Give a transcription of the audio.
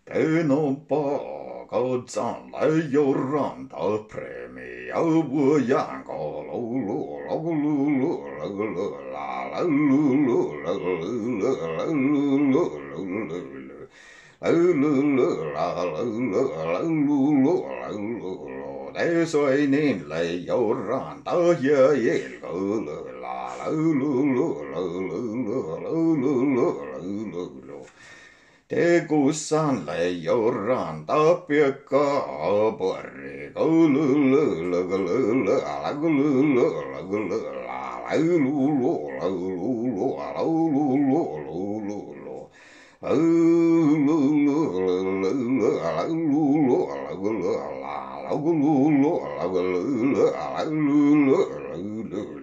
Teno pako zan lai yo ran da premi au bu yang go lo lo lo lo lo lo la la lo lo la lo lo la lo lo để xoay nên lại dấu ran tớ dơ dê lơ lơ la la lơ lơ lơ lơ lơ lơ lơ te kusan lại dấu ran tớ biết có bari có lơ lơ lơ lơ lơ la lơ lơ lơ lơ la la lơ lơ lơ lơ lơ